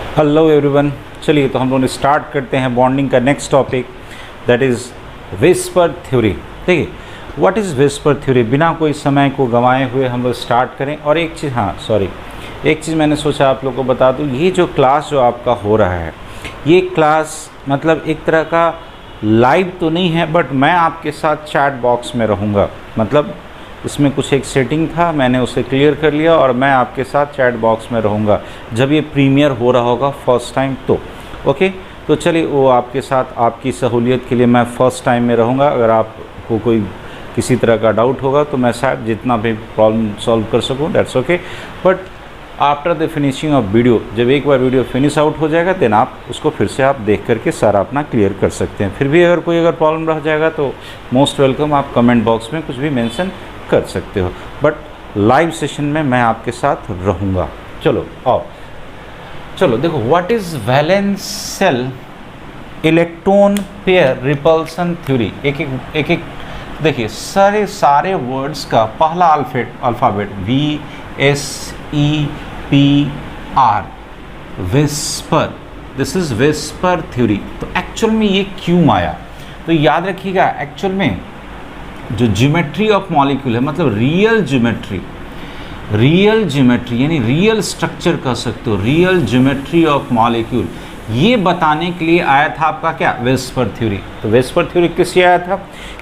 Hello everyone, चलिए तो हम लोग स्टार्ट करते हैं बॉन्डिंग का next topic, that is VSEPR theory. ठीक है, व्हाट इज़ विस्पर थ्योरी। बिना कोई समय को गंवाए हुए हम लोग स्टार्ट करें। और एक चीज़ मैंने सोचा आप लोग को बता दूं, ये जो क्लास जो आपका हो रहा है, ये क्लास मतलब एक तरह का लाइव तो नहीं है, बट मैं आपके साथ चैट बॉक्स में रहूँगा। मतलब इसमें कुछ एक सेटिंग था, मैंने उसे क्लियर कर लिया और मैं आपके साथ चैट बॉक्स में रहूँगा जब ये प्रीमियर हो रहा होगा फर्स्ट टाइम। तो ओके, तो चलिए वो आपके साथ आपकी सहूलियत के लिए मैं फ़र्स्ट टाइम में रहूँगा। अगर आपको कोई किसी तरह का डाउट होगा तो मैं शायद जितना भी प्रॉब्लम सॉल्व कर सकूँ, that's okay. But after the finishing of video, जब एक बार वीडियो फिनिश आउट हो जाएगा देन आप उसको फिर से आप देख करके सारा अपना क्लियर कर सकते हैं। फिर भी अगर कोई प्रॉब्लम रह जाएगा तो मोस्ट वेलकम, आप कमेंट बॉक्स में कुछ भी मेंशन कर सकते हो। बट लाइव सेशन में मैं आपके साथ रहूँगा। चलो आओ, चलो देखो, what is valence shell electron pair repulsion theory. एक एक देखिए, सारे वर्ड्स का पहला alphabet VSEPR, VSEPR. This is VSEPR theory. तो एक्चुअल में ये क्यों आया, तो याद रखिएगा, एक्चुअल में जो ज्योमेट्री ऑफ मॉलिक्यूल है, मतलब रियल ज्योमेट्री यानी रियल स्ट्रक्चर कह सकते हो, रियल ज्योमेट्री ऑफ मॉलिक्यूल, ये बताने के लिए आया था आपका क्या, विस्पर थ्योरी। तो विस्पर थ्योरी किससे आया था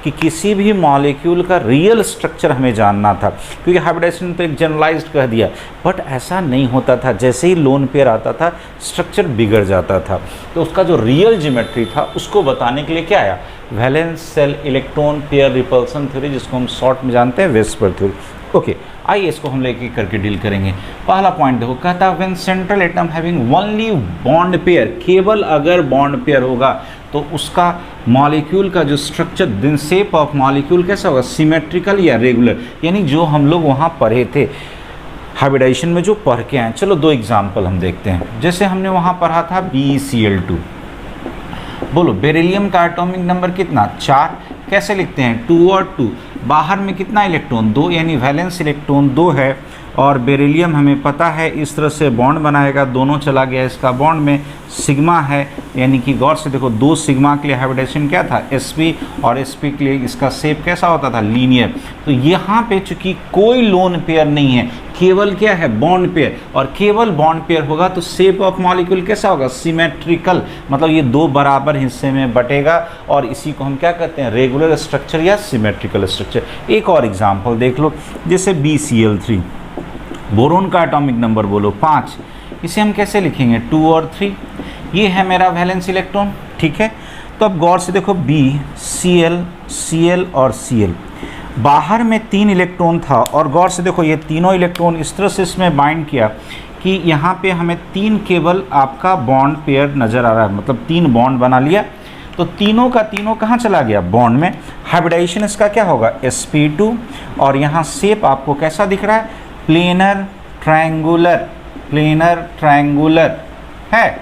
कि किसी भी मॉलिक्यूल का रियल स्ट्रक्चर हमें जानना था, क्योंकि हाइब्रिडाइजेशन तो एक जनरलाइज्ड कह दिया, बट ऐसा नहीं होता था। जैसे ही लोन पेयर आता था स्ट्रक्चर बिगड़ जाता था। तो उसका जो रियल ज्योमेट्री था उसको बताने के लिए क्या आया, valence shell electron pair repulsion theory, जिसको हम शॉर्ट में जानते हैं विस्पर थ्योरी। ओके, आइए इसको हम लेके करके डील करेंगे। पहला पॉइंट देखो, कहता है when central atom having only bond pair, केवल अगर बॉन्ड पेयर होगा तो उसका मॉलिक्यूल का जो स्ट्रक्चर, दिन शेप ऑफ मॉलिक्यूल कैसा होगा, सिमेट्रिकल या रेगुलर, यानी जो हम लोग वहाँ पढ़े थे हाइब्रिडाइजेशन में जो पढ़ के आए। चलो दो एग्जाम्पल हम देखते हैं। जैसे हमने वहाँ पढ़ा था BeCl2, बोलो बेरिलियम का एटॉमिक नंबर कितना, 4। कैसे लिखते हैं, 2 और 2, बाहर में कितना इलेक्ट्रॉन, 2, यानी वैलेंस इलेक्ट्रॉन 2 है। और बेरिलियम हमें पता है इस तरह से बॉन्ड बनाएगा, दोनों चला गया इसका बॉन्ड में, सिग्मा है, यानी कि गौर से देखो 2 सिग्मा के लिए हाइब्रिडेशन क्या था, sp, और sp के लिए इसका शेप कैसा होता था, लीनियर। तो यहाँ पे चूंकि कोई लोन पेयर नहीं है, केवल क्या है, बॉन्ड पेयर, और केवल बॉन्ड पेयर होगा तो शेप ऑफ मॉलिक्यूल कैसा होगा, सिमेट्रिकल, मतलब ये 2 बराबर हिस्से में बटेगा, और इसी को हम क्या कहते हैं, रेगुलर स्ट्रक्चर या सिमेट्रिकल स्ट्रक्चर। एक और एग्जाम्पल देख लो, जैसे BCl3, बोरोन का एटॉमिक नंबर बोलो 5, इसे हम कैसे लिखेंगे, 2 और 3, ये है मेरा वैलेंस इलेक्ट्रॉन। ठीक है, तो अब गौर से देखो BCl, Cl और Cl, बाहर में 3 इलेक्ट्रॉन था, और गौर से देखो ये तीनों इलेक्ट्रॉन इस तरह से इसमें बाइंड किया कि यहाँ पे हमें 3 केवल आपका बॉन्ड पेयर नज़र आ रहा है, मतलब 3 बॉन्ड बना लिया। तो तीनों का तीनों कहाँ चला गया, बॉन्ड में। हाइब्रिडाइजेशन इसका क्या होगा, sp2, और यहाँ शेप आपको कैसा दिख रहा है, प्लेनर ट्रायंगुलर है,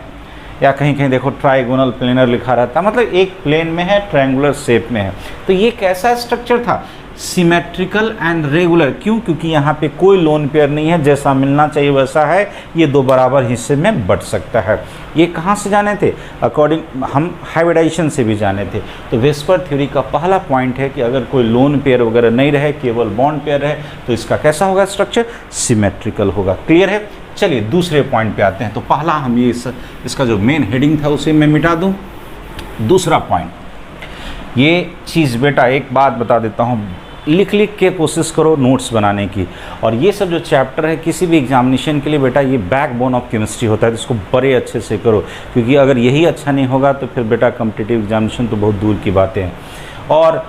या कहीं कहीं देखो ट्राइगोनल प्लेनर लिखा रहता है, मतलब एक प्लेन में है, ट्रायंगुलर शेप में है। तो ये कैसा स्ट्रक्चर था, सिमेट्रिकल एंड रेगुलर। क्यों, क्योंकि यहाँ पे कोई लोन पेयर नहीं है, जैसा मिलना चाहिए वैसा है, ये 2 बराबर हिस्से में बट सकता है। ये कहाँ से जाने थे, अकॉर्डिंग हम हाइब्रिडाइजेशन से भी जाने थे। तो विस्पर थ्योरी का पहला पॉइंट है कि अगर कोई लोन पेयर वगैरह नहीं रहे, केवल बॉन्ड पेयर रहे, तो इसका कैसा होगा स्ट्रक्चर, सिमेट्रिकल होगा। क्लियर है। चलिए दूसरे पॉइंट पे आते हैं। तो पहला हम ये इसका जो मेन हेडिंग था उसे मैं मिटा दूँ। दूसरा पॉइंट, ये चीज़ बेटा एक बात बता देता हूँ, लिख के कोशिश करो नोट्स बनाने की। और ये सब जो चैप्टर है किसी भी एग्जामिनेशन के लिए बेटा ये बैकबोन ऑफ केमिस्ट्री होता है, तो इसको बड़े अच्छे से करो, क्योंकि अगर यही अच्छा नहीं होगा तो फिर बेटा कॉम्पिटिटिव एग्जामिनेशन तो बहुत दूर की बातें हैं। और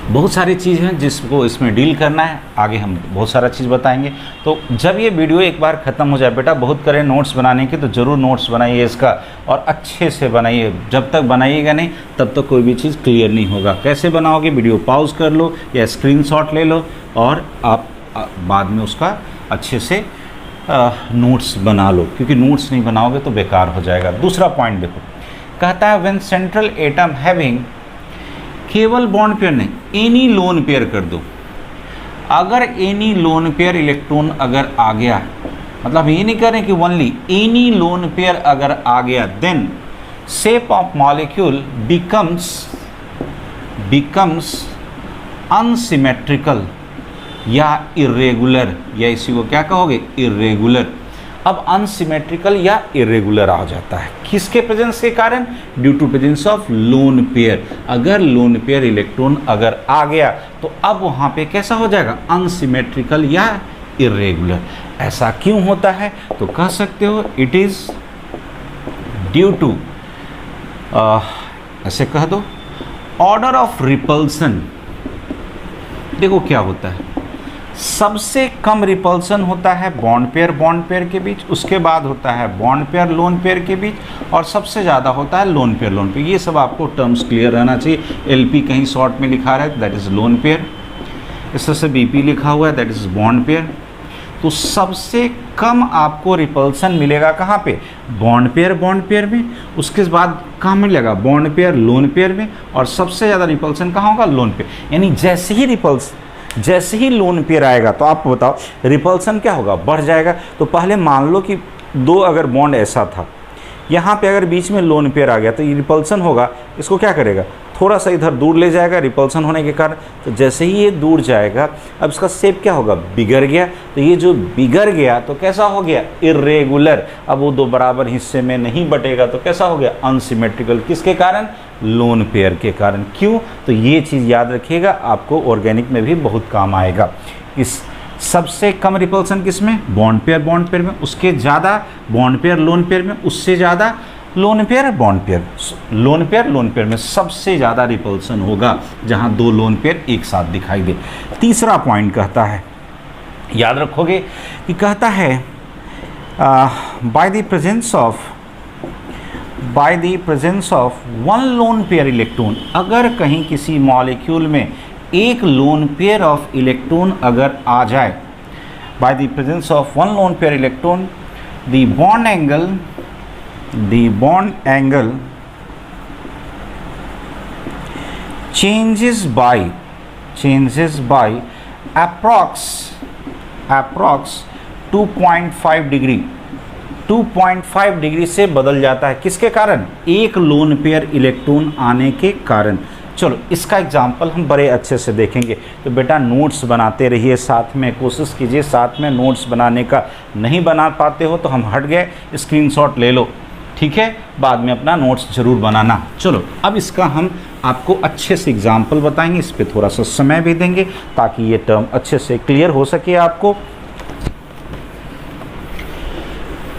बहुत सारी चीज़ हैं जिसको इसमें डील करना है, आगे हम बहुत सारा चीज़ बताएंगे। तो जब ये वीडियो एक बार ख़त्म हो जाए बेटा, बहुत करें नोट्स बनाने के, तो ज़रूर नोट्स बनाइए इसका, और अच्छे से बनाइए। जब तक बनाइएगा नहीं तब तक कोई भी चीज़ क्लियर नहीं होगा। कैसे बनाओगे, वीडियो पॉज कर लो या स्क्रीनशॉट ले लो, और आप बाद में उसका अच्छे से नोट्स बना लो, क्योंकि नोट्स नहीं बनाओगे तो बेकार हो जाएगा। दूसरा पॉइंट देखो, कहता है व्हेन सेंट्रल एटम हैविंग, केवल बॉन्ड पेयर नहीं, एनी लोन पेयर कर दो। अगर एनी लोन पेयर इलेक्ट्रॉन अगर आ गया, मतलब ये नहीं करें कि ओनली एनी लोन पेयर अगर आ गया then shape of molecule becomes unsymmetrical या इरेगुलर, या इसी को क्या कहोगे, इरेगुलर। अब अनसिमेट्रिकल या इरेगुलर आ जाता है किसके प्रेजेंस के कारण, due to presence of lone pair. अगर लोन पेयर इलेक्ट्रॉन अगर आ गया तो अब वहाँ पे कैसा हो जाएगा, अनसिमेट्रिकल या इरेगुलर। ऐसा क्यों होता है, तो कह सकते हो इट इज ड्यू टू, ऐसे कह दो, ऑर्डर ऑफ रिपल्सन। देखो क्या होता है, सबसे कम रिपल्सन होता है बॉन्ड पेयर के बीच, उसके बाद होता है बॉन्ड पेयर लोन पेयर के बीच, और सबसे ज़्यादा होता है लोन पेयर। ये सब आपको टर्म्स क्लियर रहना चाहिए। एलपी कहीं शॉर्ट में लिखा रहा है दैट इज़ लोन पेयर, इस तरह से बीपी लिखा हुआ है दैट इज़ बॉन्ड पेयर। तो सबसे कम आपको रिपल्सन मिलेगा कहाँ पे, बॉन्ड पेयर में, उसके बाद कहाँ मिलेगा, बॉन्ड पेयर लोन पेयर में, और सबसे ज़्यादा रिपल्सन कहाँ होगा, लोन पेयर। यानी जैसे ही लोन पेयर आएगा तो आप बताओ रिपल्सन क्या होगा, बढ़ जाएगा। तो पहले मान लो कि दो अगर बॉन्ड ऐसा था, यहाँ पे अगर बीच में लोन पेयर आ गया तो ये रिपल्सन होगा, इसको क्या करेगा, थोड़ा सा इधर दूर ले जाएगा रिपल्सन होने के कारण। तो जैसे ही ये दूर जाएगा अब इसका शेप क्या होगा, बिगड़ गया। तो ये जो बिगड़ गया तो कैसा हो गया, इरेगुलर। अब वो दो बराबर हिस्से में नहीं बटेगा तो कैसा हो गया, अनसिमेट्रिकल। किसके कारण, लोन पेयर के कारण। क्यों, तो ये चीज़ याद रखिएगा, आपको ऑर्गेनिक में भी बहुत काम आएगा। इस सबसे कम रिपल्सन किसमें, बॉन्ड पेयर में, उसके ज़्यादा बॉन्ड पेयर लोन पेयर में, उससे ज़्यादा lone pair bond pair. Lone pair में सबसे ज़्यादा रिपल्सन होगा जहाँ दो लोन पेयर एक साथ दिखाई दे। तीसरा पॉइंट कहता है, याद रखोगे कि कहता है by the presence of one loan pair electron. अगर कहीं किसी मॉलिक्यूल में एक लोन पेयर ऑफ इलेक्ट्रॉन अगर आ जाए, by the presence of one loan pair electron, the bond angle changes by approx 2.5 degree 2.5 degree से बदल जाता है। किसके कारण, एक लोन पेयर इलेक्ट्रॉन आने के कारण। चलो इसका एग्जाम्पल हम बड़े अच्छे से देखेंगे। तो बेटा नोट्स बनाते रहिए, साथ में कोशिश कीजिए, साथ में नोट्स बनाने का नहीं बना पाते हो तो हम हट गए, स्क्रीनशॉट ले लो, ठीक है, बाद में अपना नोट्स जरूर बनाना। चलो अब इसका हम आपको अच्छे से एग्जाम्पल बताएंगे, इस पर थोड़ा सा समय भी देंगे ताकि ये टर्म अच्छे से क्लियर हो सके आपको।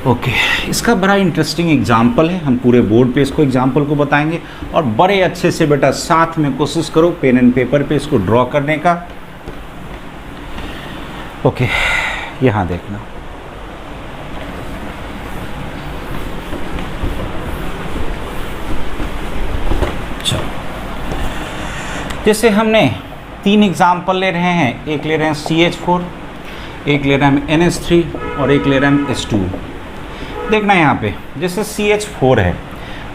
ओके, इसका बड़ा इंटरेस्टिंग एग्जाम्पल है, हम पूरे बोर्ड पे इसको एग्जाम्पल को बताएंगे और बड़े अच्छे से बेटा साथ में कोशिश करो पेन एंड पेपर पे इसको ड्रॉ करने का। ओके, यहाँ देखना, जैसे हमने 3 एग्जाम्पल ले रहे हैं, एक ले रहे हैं CH4, एक ले रहे हैं NH3 और एक ले रहे हैं H2। देखना यहाँ पे, जैसे CH4 है,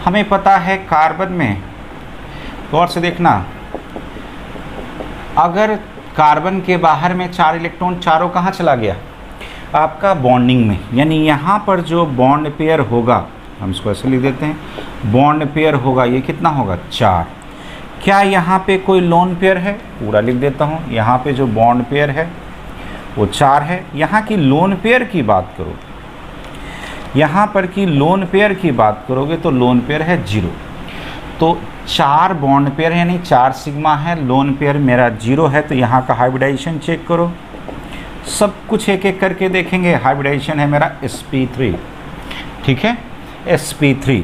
हमें पता है कार्बन में, गौर से देखना, अगर कार्बन के बाहर में 4 इलेक्ट्रॉन, चारों कहाँ चला गया, आपका बॉन्डिंग में। यानी यहाँ पर जो बॉन्ड पेयर होगा, हम इसको ऐसे लिख देते हैं, बॉन्ड पेयर होगा, ये कितना होगा, 4। क्या यहाँ पे कोई लोन पेयर है, पूरा लिख देता हूँ, यहाँ पे जो बॉन्ड पेयर है वो 4 है। यहाँ की लोन पेयर की बात करो, यहाँ पर की लोन पेयर की बात करोगे तो लोन पेयर है 0। तो 4 बॉन्ड पेयर है, यानी 4 सिग्मा है, लोन पेयर मेरा 0 है। तो यहाँ का हाइब्रिडाइजेशन चेक करो, सब कुछ एक एक करके देखेंगे। हाइब्रिडाइजेशन है मेरा sp3, ठीक है, sp3।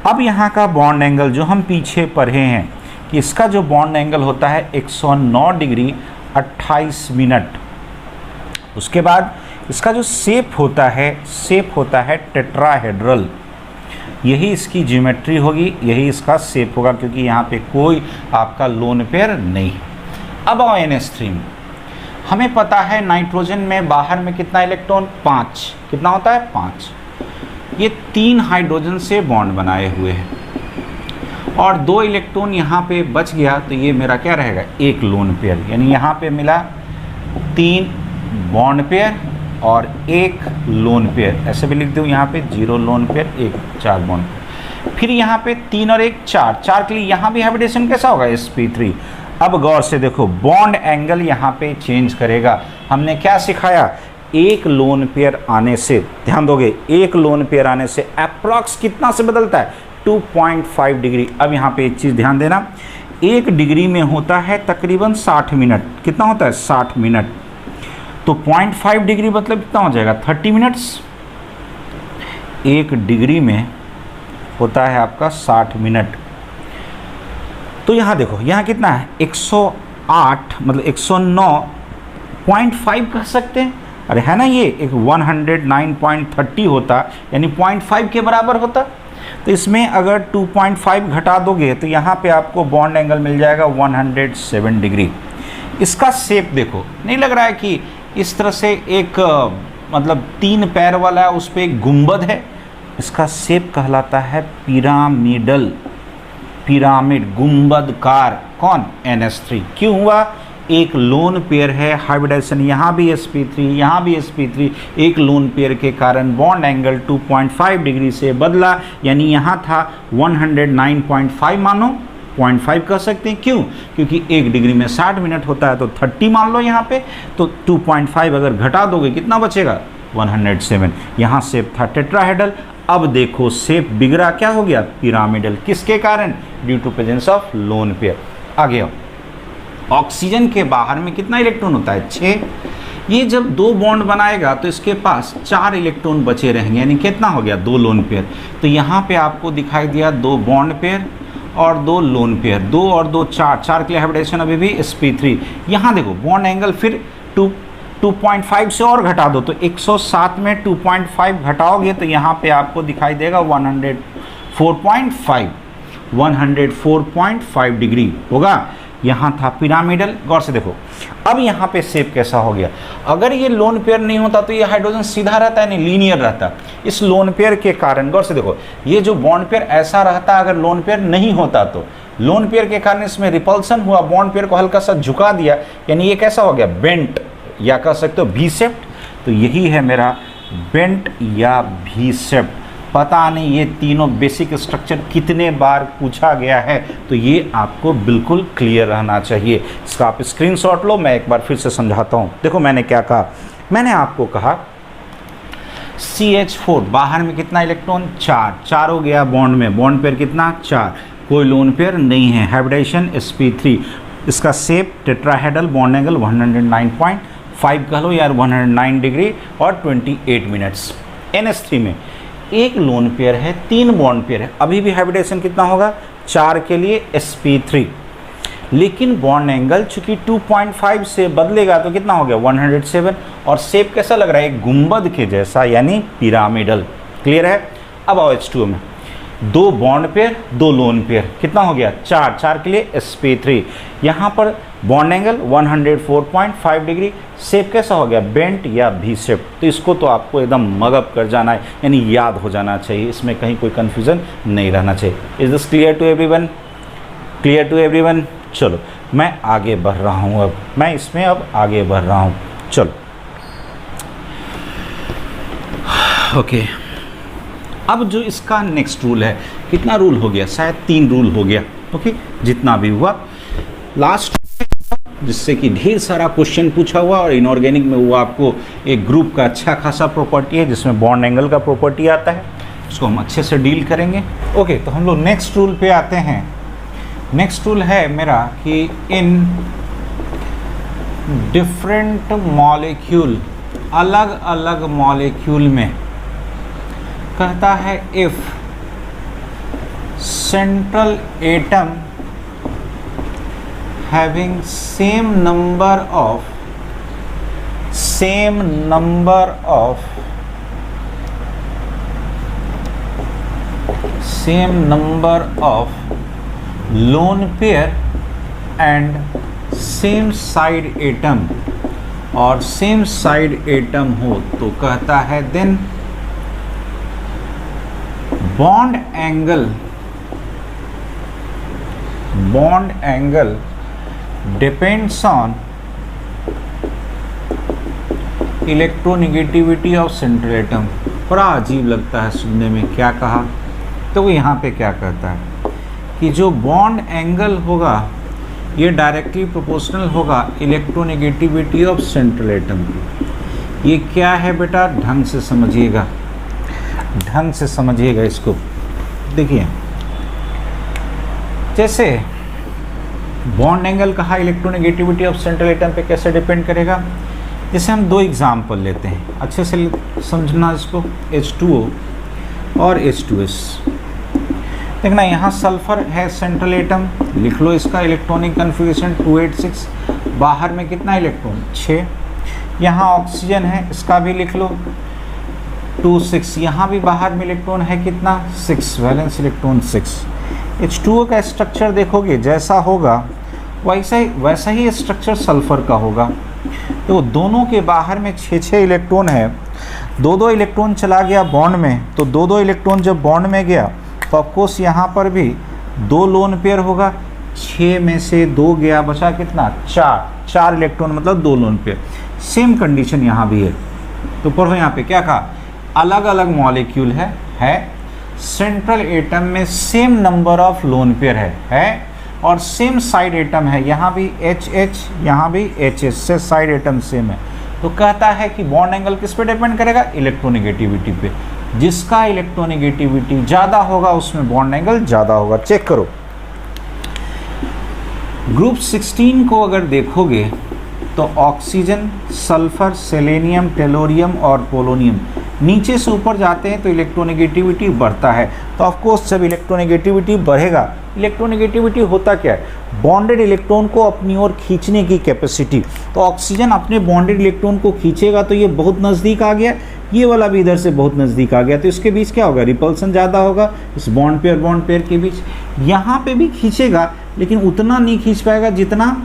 अब यहाँ का बॉन्ड एंगल जो हम पीछे पढ़े हैं कि इसका जो बॉन्ड एंगल होता है 109 डिग्री 28 मिनट। उसके बाद इसका जो शेप होता है टेट्राहेड्रल। यही इसकी ज्योमेट्री होगी, यही इसका शेप होगा, क्योंकि यहाँ पे कोई आपका लोन पेयर नहीं है। अब आओ NH3 में, हमें पता है नाइट्रोजन में बाहर में कितना इलेक्ट्रॉन, 5। कितना होता है, 5। ये 3 हाइड्रोजन से बॉन्ड बनाए हुए हैं और 2 इलेक्ट्रॉन यहाँ पे बच गया, तो ये मेरा क्या रहेगा, एक लोन पेयर। यानी यहाँ पे मिला 3 बॉन्ड पेयर और एक लोन पेयर, ऐसे भी लिख दूँ यहाँ पे 0 लोन पेयर, एक 4 बॉन्ड। फिर यहाँ पे 3 और 1 4, 4 के लिए यहाँ भी हाइब्रिडेशन कैसा होगा sp3। अब गौर से देखो बॉन्ड एंगल यहाँ पे चेंज करेगा। हमने क्या सिखाया, एक लोन पेयर आने से, ध्यान दोगे, एक लोन पेयर आने से अप्रॉक्स कितना से बदलता है, 2.5 डिग्री। अब यहाँ पे एक चीज़ ध्यान देना, 1 डिग्री में होता है तकरीबन 60 मिनट। कितना होता है, 60 मिनट। तो 0.5 डिग्री मतलब कितना हो जाएगा, 30 मिनट्स। 1 डिग्री में होता है आपका 60 मिनट। तो यहाँ देखो, यहाँ कितना है, 108 मतलब 109.5 कह सकते हैं। अरे है ना, ये एक 109.30 होता, यानी 0.5 के बराबर होता। तो इसमें अगर 2.5 घटा दोगे तो यहाँ पे आपको बॉन्ड एंगल मिल जाएगा 107 डिग्री। इसका शेप देखो, नहीं लग रहा है कि इस तरह से एक मतलब 3 पैर वाला उस पर एक गुंबद है। इसका शेप कहलाता है पिरामिडल, पिरामिड, गुंबदकार। कौन, NH3। क्यों हुआ, एक लोन पेयर है, हाइब्रिडेशन यहाँ भी sp3 यहाँ भी sp3, एक लोन पेयर के कारण बॉन्ड एंगल 2.5 डिग्री से बदला, यानी यहाँ था 109.5 मानो 0.5 कह सकते हैं। क्यों, क्योंकि 1 डिग्री में 60 मिनट होता है, तो 30 मान लो यहाँ पे। तो 2.5 अगर घटा दोगे कितना बचेगा, 107। यहाँ शेप था टेट्राहेड्रल। अब देखो शेप बिगड़ा, क्या हो गया, पिरामिडल। किसके कारण, due to presence of lone pair. आगे आओ, ऑक्सीजन के बाहर में कितना इलेक्ट्रॉन होता है, 6। ये जब 2 बॉन्ड बनाएगा तो इसके पास 4 इलेक्ट्रॉन बचे रहेंगे, यानी कितना हो गया, 2 लोन पेयर। तो यहाँ पे आपको दिखाई दिया 2 बॉन्ड पेयर और 2 लोन पेयर, 2 और 2 4, 4 के लिए हाइब्रिडेशन अभी भी sp3। यहाँ देखो बॉन्ड एंगल फिर 2.5 से और घटा दो, तो 107 में 2.5 घटाओगे तो यहाँ पे आपको दिखाई देगा 104.5 डिग्री होगा। यहाँ था पिरामिडल। गौर से देखो, अब यहाँ पे शेप कैसा हो गया। अगर ये लोन पेयर नहीं होता तो ये हाइड्रोजन सीधा रहता है, नहीं लीनियर रहता। इस लोन पेयर के कारण, गौर से देखो, ये जो बॉन्ड पेयर ऐसा रहता अगर लोन पेयर नहीं होता तो। लोन पेयर के कारण इसमें रिपल्सन हुआ, बॉन्ड पेयर को हल्का सा झुका दिया, यानी ये कैसा हो गया, बेंट, या कह सकते हो भी शेप्ड। तो यही है मेरा बेंट या भी शेप्ड। पता नहीं ये तीनों बेसिक स्ट्रक्चर कितने बार पूछा गया है, तो ये आपको बिल्कुल क्लियर रहना चाहिए। इसका आप स्क्रीनशॉट लो, मैं एक बार फिर से समझाता हूँ। देखो मैंने क्या कहा, मैंने आपको कहा CH4 बाहर में कितना इलेक्ट्रॉन, 4 हो गया बॉन्ड में, बॉन्ड पेयर कितना, 4, कोई लोन पेयर नहीं है, हाइब्रिडेशन sp3। इसका शेप टेट्राहेड्रल, बॉन्ड एंगल 109.5 कह लो यार, 109 डिग्री और 28 मिनट्स। NH3 में एक लोन पेयर है, 3 बॉन्ड पेयर है, अभी भी हाइब्रिडेशन कितना होगा, 4 के लिए sp3। लेकिन बॉन्ड एंगल चूंकि 2.5 से बदलेगा तो कितना हो गया, 107। और शेप कैसा लग रहा है, एक गुंबद के जैसा, यानी पिरामिडल। क्लियर है। अब आओ H2O में, 2 बॉन्ड पेयर, 2 लोन पेयर, कितना हो गया, 4 के लिए sp3। यहाँ पर बॉन्ड एंगल 104.5 डिग्री, शेप कैसा हो गया, बेंट या भी शेप। तो इसको तो आपको एकदम मगअप कर जाना है, यानी याद हो जाना चाहिए, इसमें कहीं कोई कन्फ्यूजन नहीं रहना चाहिए। Is this clear to everyone, clear to everyone. चलो मैं आगे बढ़ रहा हूँ, अब मैं इसमें अब आगे बढ़ रहा हूँ। चलो ओके, अब जो इसका नेक्स्ट रूल है, कितना रूल हो गया, शायद 3 रूल हो गया। ओके, जितना भी हुआ लास्ट, जिससे कि ढेर सारा क्वेश्चन पूछा हुआ, और इनऑर्गेनिक में वो आपको एक ग्रुप का अच्छा खासा प्रॉपर्टी है, जिसमें बॉन्ड एंगल का प्रॉपर्टी आता है, उसको हम अच्छे से डील करेंगे। ओके, तो हम लोग नेक्स्ट रूल पे आते हैं। नेक्स्ट रूल है मेरा कि इन डिफरेंट मॉलिक्यूल, अलग अलग मॉलिक्यूल में कहता है if central atom having same number of lone pair and same side atom, और सेम साइड एटम हो तो कहता है then bond angle depends on electronegativity of central atom. बड़ा अजीब लगता है सुनने में, क्या कहा, तो वो यहाँ पे क्या कहता है कि जो बॉन्ड एंगल होगा ये डायरेक्टली प्रोपोर्शनल होगा इलेक्ट्रोनेगेटिविटी ऑफ सेंट्रल एटम की। ये क्या है बेटा, ढंग से समझिएगा, ढंग से समझिएगा इसको। देखिए, जैसे बॉन्ड एंगल कहा इलेक्ट्रोनेगेटिविटी ऑफ सेंट्रल एटम पे कैसे डिपेंड करेगा, जैसे हम दो एग्जाम्पल लेते हैं, अच्छे से समझना इसको। H2O और H2S। देखना यहाँ सल्फर है सेंट्रल एटम, लिख लो इसका इलेक्ट्रॉनिक कन्फिग्रेशन 286, बाहर में कितना इलेक्ट्रॉन 6। यहाँ ऑक्सीजन है, इसका भी लिख लो 26, यहाँ भी बाहर में इलेक्ट्रॉन है कितना 6, वैलेंस इलेक्ट्रॉन 6। H2O का स्ट्रक्चर देखोगे जैसा होगा वैसा ही स्ट्रक्चर सल्फर का होगा। तो दोनों के बाहर में 6 इलेक्ट्रॉन है, 2 इलेक्ट्रॉन चला गया बॉन्ड में, तो 2 इलेक्ट्रॉन जब बॉन्ड में गया तो ऑफकोर्स यहाँ पर भी 2 लोन पेयर होगा, 6 में से 2 गया, बचा कितना 4 इलेक्ट्रॉन, मतलब 2 लोन पेयर। सेम कंडीशन यहाँ भी है। तो पढ़ो यहाँ पे क्या कहा, अलग अलग मॉलिक्यूल है सेंट्रल एटम में same number of lone pair है और सेम साइड एटम है, यहाँ भी HH यहाँ भी HH से साइड एटम सेम है। तो कहता है कि बॉन्ड एंगल किस पे डिपेंड करेगा, इलेक्ट्रोनेगेटिविटी पे। जिसका इलेक्ट्रोनेगेटिविटी ज़्यादा होगा उसमें बॉन्ड एंगल ज़्यादा होगा। चेक करो, ग्रुप 16 को अगर देखोगे तो ऑक्सीजन, सल्फर, सेलेनियम, टेलोरियम और पोलोनियम, नीचे से ऊपर जाते हैं तो इलेक्ट्रोनेगेटिविटी बढ़ता है। तो ऑफ कोर्स जब इलेक्ट्रोनेगेटिविटी बढ़ेगा, इलेक्ट्रोनेगेटिविटी होता क्या है, बॉन्डेड इलेक्ट्रॉन को अपनी ओर खींचने की कैपेसिटी। तो ऑक्सीजन अपने बॉन्डेड इलेक्ट्रॉन को खींचेगा तो ये बहुत नज़दीक आ गया, ये वाला भी इधर से बहुत नज़दीक आ गया, तो इसके बीच क्या होगा, रिपल्सन ज़्यादा होगा इस बॉन्ड पेयर के बीच। यहाँ पे भी खींचेगा लेकिन उतना नहीं खींच पाएगा जितना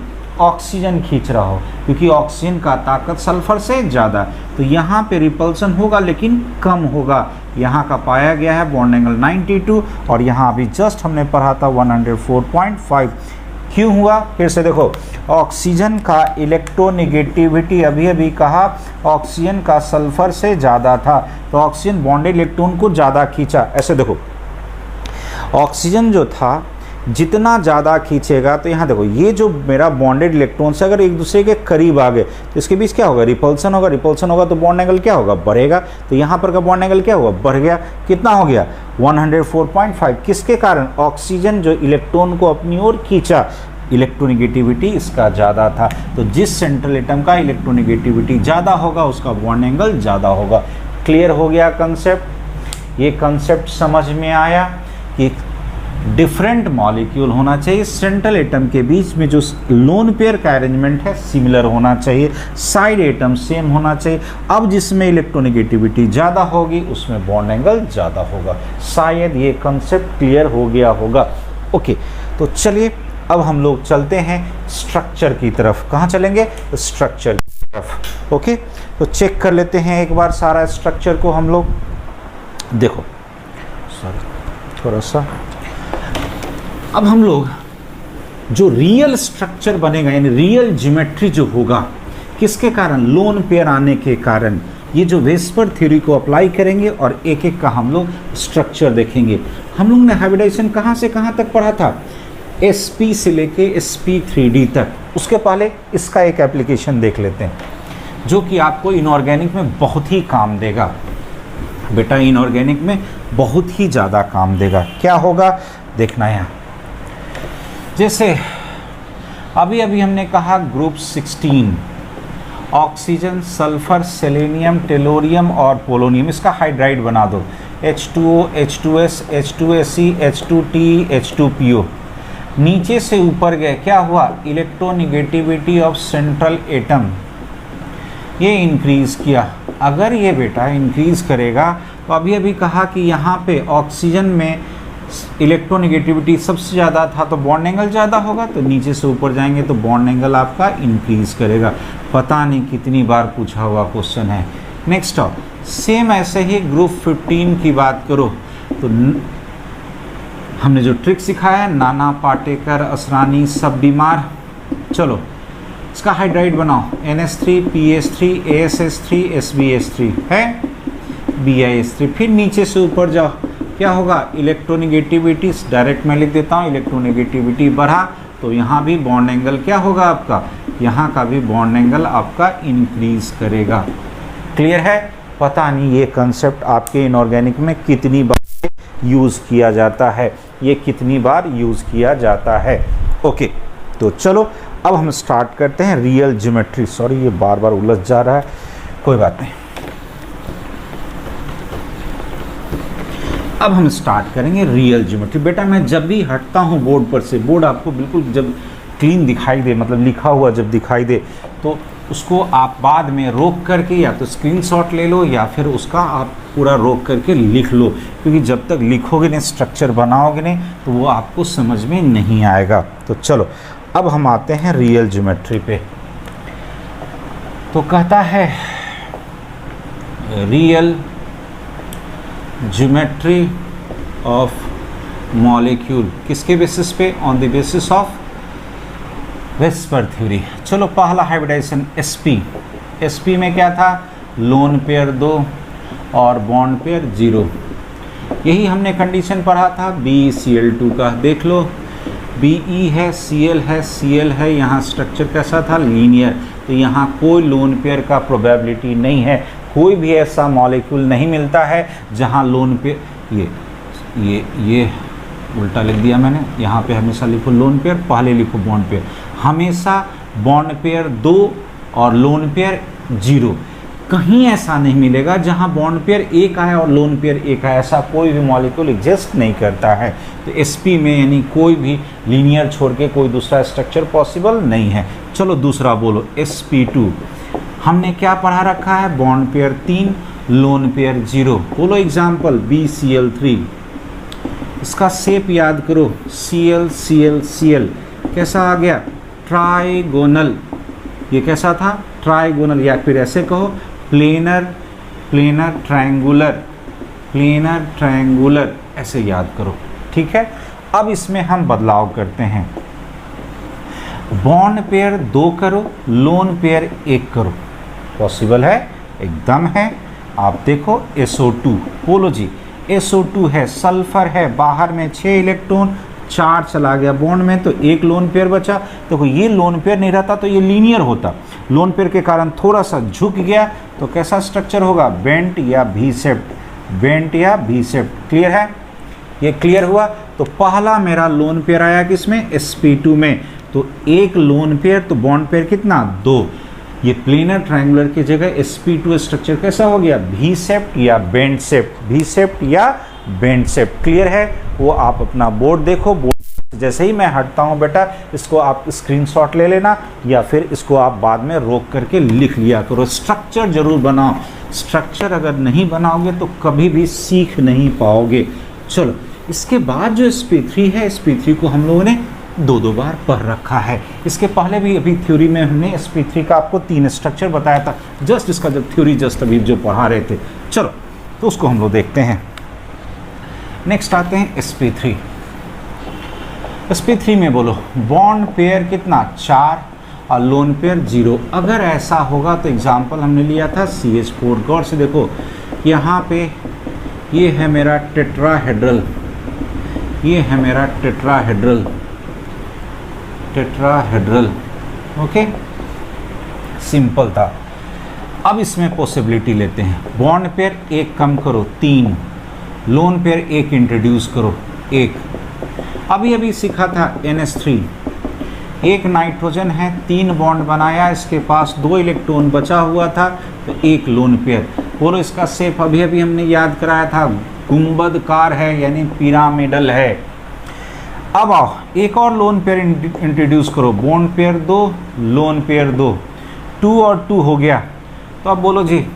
ऑक्सीजन खींच रहा हो, क्योंकि ऑक्सीजन का ताकत सल्फर से ज़्यादा। तो यहाँ पे रिपल्सन होगा लेकिन कम होगा। यहाँ का पाया गया है बॉन्ड एंगल 92 और यहाँ अभी जस्ट हमने पढ़ा था 104.5। क्यों हुआ, फिर से देखो, ऑक्सीजन का इलेक्ट्रोनेगेटिविटी अभी कहा ऑक्सीजन का सल्फर से ज़्यादा था, तो ऑक्सीजन बॉन्डेड इलेक्ट्रॉन को ज़्यादा खींचा। ऐसे देखो, ऑक्सीजन जो था जितना ज़्यादा खींचेगा, तो यहाँ देखो ये जो मेरा बॉन्डेड इलेक्ट्रॉन से अगर एक दूसरे के करीब आ गए तो इसके बीच क्या होगा, रिपल्सन होगा। रिपल्सन होगा तो बॉन्ड एंगल क्या होगा, बढ़ेगा। तो यहाँ पर का बॉन्ड एंगल क्या हुआ, बढ़ गया। कितना हो गया 104.5। किसके कारण, ऑक्सीजन जो इलेक्ट्रॉन को अपनी ओर खींचा, इलेक्ट्रोनेगेटिविटी इसका ज़्यादा था। तो जिस सेंट्रल एटम का इलेक्ट्रोनेगेटिविटी ज़्यादा होगा उसका बॉन्ड एंगल ज़्यादा होगा। क्लियर हो गया कंसेप्ट, ये कंसेप्ट समझ में आया कि डिफरेंट मॉलिक्यूल होना चाहिए, सेंट्रल एटम के बीच में जो लोन पेयर का अरेंजमेंट है सिमिलर होना चाहिए, साइड एटम सेम होना चाहिए। अब जिसमें इलेक्ट्रोनेगेटिविटी ज़्यादा होगी उसमें बॉन्ड एंगल ज़्यादा होगा। शायद ये कंसेप्ट क्लियर हो गया होगा। ओके, तो चलिए अब हम लोग चलते हैं स्ट्रक्चर की तरफ। कहाँ चलेंगे, स्ट्रक्चर की तरफ। ओके, तो चेक कर लेते हैं एक बार सारा स्ट्रक्चर को हम लोग। देखो सॉरी थोड़ा सा, अब हम लोग जो रियल स्ट्रक्चर बनेगा यानी रियल ज्योमेट्री जो होगा, किसके कारण, लोन पेयर आने के कारण, ये जो वेस्पर थ्योरी को अप्लाई करेंगे और एक एक का हम लोग स्ट्रक्चर देखेंगे। हम लोग ने हाइब्रिडाइजेशन कहाँ से कहाँ तक पढ़ा था, sp से लेके sp3d तक। उसके पहले इसका एक एप्लीकेशन देख लेते हैं जो कि आपको इनऑर्गेनिक में बहुत ही काम देगा बेटा, इनऑर्गेनिक में बहुत ही ज़्यादा काम देगा। क्या होगा देखना यहाँ, जैसे अभी हमने कहा group 16 oxygen, sulphur, selenium, tellurium और पोलोनियम, इसका हाइड्राइड बना दो H2O, H2S, H2SE, H2T, H2PO। नीचे से ऊपर गए, क्या हुआ, इलेक्ट्रोनेगेटिविटी ऑफ सेंट्रल एटम ये इंक्रीज किया। अगर ये बेटा इंक्रीज करेगा तो अभी कहा कि यहाँ पे ऑक्सीजन में इलेक्ट्रोनेगेटिविटी सबसे ज़्यादा था तो बॉन्ड एंगल ज़्यादा होगा, तो नीचे से ऊपर जाएंगे तो बॉन्ड एंगल आपका इंक्रीज करेगा। पता नहीं कितनी बार पूछा हुआ क्वेश्चन है। नेक्स्ट ऑफ सेम ऐसे ही ग्रुप 15 की बात करो तो हमने जो ट्रिक सिखाया है, नाना पाटेकर, असरानी, सब बीमार। चलो इसका हाइड्राइड बनाओ, NH3 PH3 ASH3 SbH3 है BiH3। फिर नीचे से ऊपर जाओ, क्या होगा, इलेक्ट्रोनेगेटिविटी डायरेक्ट मैं लिख देता हूँ, इलेक्ट्रोनेगेटिविटी बढ़ा तो यहाँ भी बॉन्ड एंगल क्या होगा आपका, यहाँ का भी बॉन्ड एंगल आपका इंक्रीज करेगा। क्लियर है? पता नहीं ये कंसेप्ट आपके इनऑर्गेनिक में कितनी बार यूज़ किया जाता है, ये कितनी बार यूज़ किया जाता है। ओके, तो चलो अब हम स्टार्ट करते हैं रियल ज्योमेट्री। सॉरी ये बार बार उलझ जा रहा है, कोई बात नहीं। अब हम स्टार्ट करेंगे रियल ज्योमेट्री। बेटा मैं जब भी हटता हूँ बोर्ड पर से, बोर्ड आपको बिल्कुल जब क्लीन दिखाई दे, मतलब लिखा हुआ जब दिखाई दे, तो उसको आप बाद में रोक करके या तो स्क्रीनशॉट ले लो या फिर उसका आप पूरा रोक करके लिख लो, क्योंकि जब तक लिखोगे नहीं, स्ट्रक्चर बनाओगे नहीं, तो वो आपको समझ में नहीं आएगा। तो चलो अब हम आते हैं रियल ज्योमेट्री पे। तो कहता है रियल ज्योमेट्री ऑफ मॉलिक्यूल, किसके बेसिस पे, on the basis of VSEPR theory. चलो पहला हाइब्रिडाइजेशन sp में क्या था, लोन पेयर 2 और बॉन्ड पेयर 0। यही हमने कंडीशन पढ़ा था BeCl2 का, देख लो Be है, Cl है, यहाँ स्ट्रक्चर कैसा था, लीनियर, तो यहाँ कोई लोन पेयर का प्रोबेबिलिटी नहीं है। कोई भी ऐसा मॉलिक्यूल नहीं मिलता है जहाँ लोन पेयर, ये उल्टा लिख दिया मैंने, यहाँ पे हमेशा लिखो लोन पेयर, पहले लिखो बॉन्ड पेयर, हमेशा बॉन्ड पेयर 2 और लोन पेयर 0। कहीं ऐसा नहीं मिलेगा जहाँ बॉन्ड पेयर 1 आए और लोन पेयर 1 आए, ऐसा कोई भी मॉलिक्यूल एग्जिस्ट नहीं करता है। तो sp में यानी कोई भी लीनियर छोड़ के कोई दूसरा स्ट्रक्चर पॉसिबल नहीं है। चलो दूसरा बोलो sp2। हमने क्या पढ़ा रखा है, बॉन्ड पेयर 3 लोन पेयर 0। बोलो एग्जाम्पल BeCl3। इसका शेप याद करो, Cl कैसा आ गया, ट्राइगोनल। ये कैसा था, ट्राइगोनल, या फिर ऐसे कहो प्लेनर ट्रायंगुलर, ऐसे याद करो। ठीक है, अब इसमें हम बदलाव करते हैं, बॉन्ड पेयर 2 करो, लोन पेयर 1 करो। पॉसिबल है, एकदम है। आप देखो SO2, बोलो जी SO2 है, सल्फर है, बाहर में 6 इलेक्ट्रॉन, 4 चला गया बॉन्ड में, तो 1 लोन पेयर बचा। देखो ये लोन पेयर नहीं रहता तो ये लीनियर होता, लोन पेयर के कारण थोड़ा सा झुक गया, तो कैसा स्ट्रक्चर होगा, बेंट या भी शेप्ड। क्लियर है, ये क्लियर हुआ। तो पहला मेरा लोन पेयर आया किसमें, sp2 में, तो 1 लोन पेयर, तो बॉन्ड पेयर कितना, 2। ये प्लेनर ट्रायंगुलर की जगह sp2 स्ट्रक्चर कैसा हो गया, भी शेप्ड या बेंट शेप्ड। क्लियर है, वो आप अपना बोर्ड देखो, बोर्ड जैसे ही मैं हटता हूँ बेटा, इसको आप स्क्रीनशॉट ले लेना या फिर इसको आप बाद में रोक करके लिख लिया करो। स्ट्रक्चर जरूर बनाओ, स्ट्रक्चर अगर नहीं बनाओगे तो कभी भी सीख नहीं पाओगे। चलो इसके बाद जो sp3 है, sp3 को हम लोगों ने 2 बार पढ़ रखा है। इसके पहले भी अभी थ्योरी में हमने sp3 का आपको 3 स्ट्रक्चर बताया था, जस्ट इसका जब थ्योरी जस्ट अभी जो पढ़ा रहे थे। चलो तो उसको हम लोग देखते हैं। नेक्स्ट आते हैं sp3। sp3 में बोलो बॉन्ड पेयर कितना, 4 और लोन पेयर 0। अगर ऐसा होगा तो एग्जाम्पल हमने लिया था CH4। गौर से देखो, यहाँ पे ये है मेरा टेट्राहेड्रल, ये है मेरा टेट्राहेड्रल। ओके, सिंपल था। अब इसमें पॉसिबिलिटी लेते हैं, बॉन्ड पेयर 1 कम करो, 3, लोन पेयर 1 इंट्रोड्यूस करो, 1। अभी सीखा था NH3, 1 नाइट्रोजन है, 3 बॉन्ड बनाया, इसके पास 2 इलेक्ट्रॉन बचा हुआ था, तो 1 लोन पेयर। बोलो इसका शेप अभी हमने याद कराया था, गुंबदकार है यानी पिरामिडल है। अब आओ एक और लोन पेयर इंट्रोड्यूस करो, बॉन्ड पेयर 2, लोन पेयर 2, 2 और 2 हो गया। तो अब बोलो जी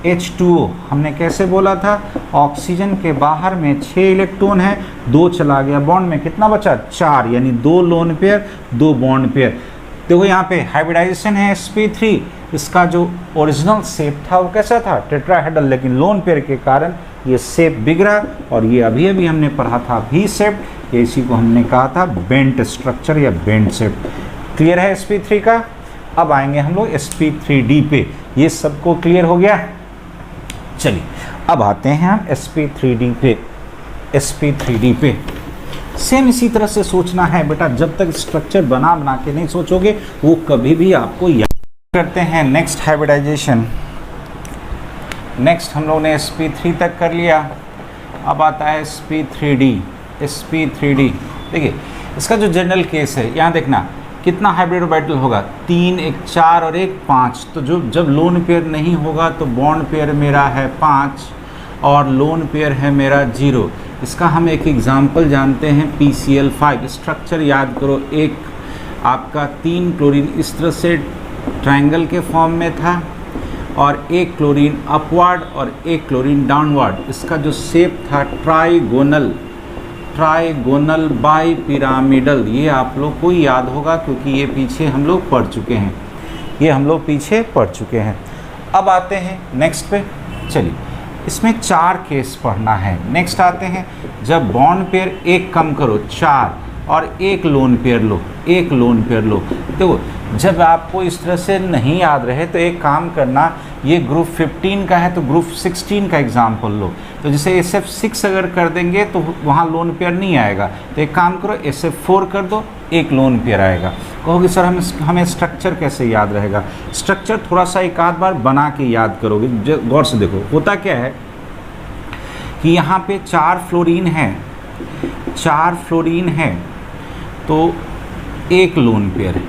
H2O, हमने कैसे बोला था, ऑक्सीजन के बाहर में 6 इलेक्ट्रॉन है, 2 चला गया बॉन्ड में, कितना बचा, 4, यानी 2 लोन पेयर 2 बॉन्ड पेयर। देखो यहाँ पे हाइब्रिडाइजेशन है sp3, इसका जो ओरिजिनल शेप था वो कैसा था, टेट्राहेड्रल, लेकिन लोन पेयर के कारण ये शेप बिगड़ा, और ये अभी हमने पढ़ा था भी शेप, इसी को हमने कहा था बेंट स्ट्रक्चर या बेंट शेप। क्लियर है sp3 का। अब आएंगे हम लोग sp3d पे। ये सबको क्लियर हो गया? चलिए अब आते हैं हम sp3d पे। sp3d पे सेम इसी तरह से सोचना है बेटा, जब तक स्ट्रक्चर बना के नहीं सोचोगे वो कभी भी आपको याद करते हैं। नेक्स्ट हाइब्रिडाइजेशन, नेक्स्ट हम लोगों ने sp3 तक कर लिया, अब आता है sp3d। sp3d देखिए इसका जो जनरल केस है, यहाँ देखना कितना हाइब्रिड ऑर्बिटल होगा, 3 एक 4 और एक 5। तो जो जब लोन पेयर नहीं होगा तो बॉन्ड पेयर मेरा है 5 और लोन पेयर है मेरा 0। इसका हम एक एग्जांपल जानते हैं PCl5। स्ट्रक्चर याद करो, एक आपका 3 क्लोरीन इस तरह से ट्रायंगल के फॉर्म में था और एक क्लोरीन अपवर्ड और एक क्लोरीन डाउनवर्ड। इसका जो शेप था ट्राइगोनल बाई पिरामिडल। ये आप लोग को याद होगा क्योंकि ये पीछे हम लोग पढ़ चुके हैं, ये हम लोग पीछे पढ़ चुके हैं। अब आते हैं नेक्स्ट पे। चलिए इसमें 4 केस पढ़ना है। नेक्स्ट आते हैं जब बॉन्ड पेयर एक कम करो 4 और एक लोन पेयर लो, एक लोन पेयर लो। देखो जब आपको इस तरह से नहीं याद रहे तो एक काम करना, ये ग्रुप 15 का है तो ग्रुप 16 का एग्जाम्पल लो। तो जैसे SF6 अगर कर देंगे तो वहाँ लोन पेयर नहीं आएगा, तो एक काम करो SF4 कर दो, एक लोन पेयर आएगा। कहोगे सर हमें स्ट्रक्चर कैसे याद रहेगा? स्ट्रक्चर थोड़ा सा एक आध बार बना के याद करोगे। गौर से देखो होता क्या है कि यहाँ पे 4 फ्लोरीन है, 4 फ्लोरीन है तो एक लोन पेयर है।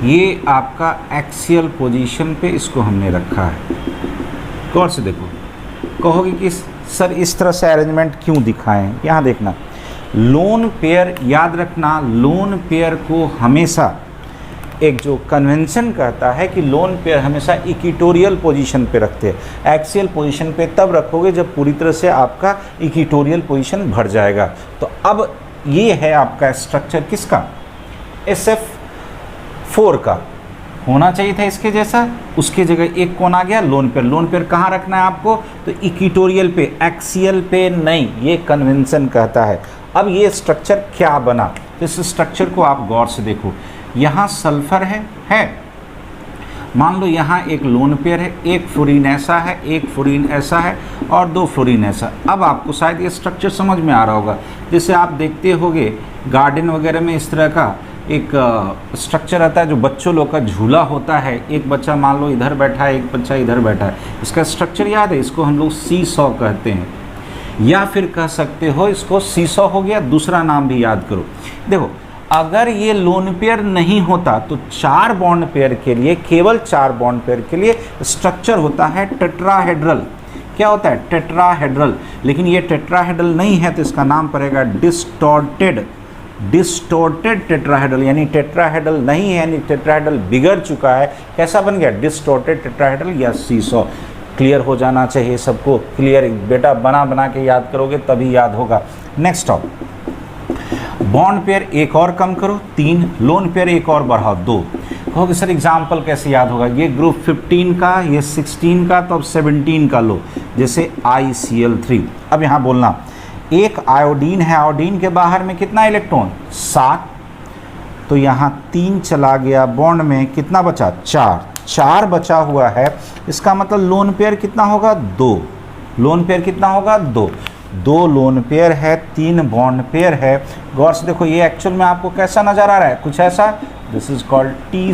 ये आपका एक्सियल पोजीशन पे इसको हमने रखा है। गौर से देखो, कहोगे कि सर इस तरह से अरेंजमेंट क्यों दिखाएं? यहाँ देखना, लोन पेयर याद रखना, लोन पेयर को हमेशा एक जो कन्वेंशन कहता है कि लोन पेयर हमेशा इक्वेटोरियल पोजीशन पे रखते हैं। एक्सियल पोजीशन पे तब रखोगे जब पूरी तरह से आपका इक्वेटोरियल पोजीशन भर जाएगा। तो अब ये है आपका स्ट्रक्चर किसका? SF4 का। होना चाहिए था इसके जैसा, उसके जगह एक कौन आ गया? Lone pair. लोन पेयर कहाँ रखना है आपको? तो इक्वेटोरियल पे, एक्सियल पे नहीं, ये कन्वेंशन कहता है। अब ये स्ट्रक्चर क्या बना? तो इस स्ट्रक्चर को आप गौर से देखो, यहाँ सल्फर है, मान लो यहाँ एक लोन पेयर है, एक फ्लोरीन ऐसा है, एक फ्लोरीन ऐसा है और 2 फ्लोरीन ऐसा। अब आपको शायद ये स्ट्रक्चर समझ में आ रहा होगा। जैसे आप देखते होगे गार्डन वगैरह में इस तरह का एक स्ट्रक्चर आता है जो बच्चों लोग का झूला होता है। एक बच्चा मान लो इधर बैठा है, एक बच्चा इधर बैठा है। इसका स्ट्रक्चर याद है? इसको हम लोग सीसॉ कहते हैं, या फिर कह सकते हो इसको सीसॉ हो गया। दूसरा नाम भी याद करो। देखो अगर ये लोन पेयर नहीं होता तो 4 बॉन्ड पेयर के लिए, केवल 4 बॉन्ड पेयर के लिए स्ट्रक्चर होता है टेट्राहेड्रल। क्या होता है? टेट्राहेड्रल। लेकिन ये टेट्राहेड्रल नहीं है तो इसका नाम पड़ेगा डिस्टॉर्टेड टेट्राहेड्रल। यानी टेट्राहेड्रल नहीं है, यानी टेट्राहेड्रल बिगड़ चुका है। कैसा बन गया? डिस्टॉर्टेड टेट्राहेड्रल या सीसॉ। क्लियर हो जाना चाहिए सबको। क्लियर बेटा, बना के याद करोगे तभी याद होगा। नेक्स्ट ऑफ बॉन्ड पेयर एक और कम करो 3, लोन पेयर एक और बढ़ाओ 2। कहोगे सर एग्जाम्पल कैसे याद होगा? ये ग्रुप 15 का, ये 16 का, तो अब 17 का लो, जैसे ICl3। अब यहाँ बोलना, एक आयोडीन है, आयोडीन के बाहर में कितना इलेक्ट्रॉन? 7। तो यहाँ 3 चला गया, बॉन्ड में कितना बचा? 4 बचा हुआ है। इसका मतलब लोन पेयर कितना होगा? 2। लोन पेयर कितना होगा? 2 लोन पेयर है, 3 बॉन्ड पेयर है। गौर से देखो, ये एक्चुअल में आपको कैसा नज़र आ रहा है? कुछ ऐसा। This is called T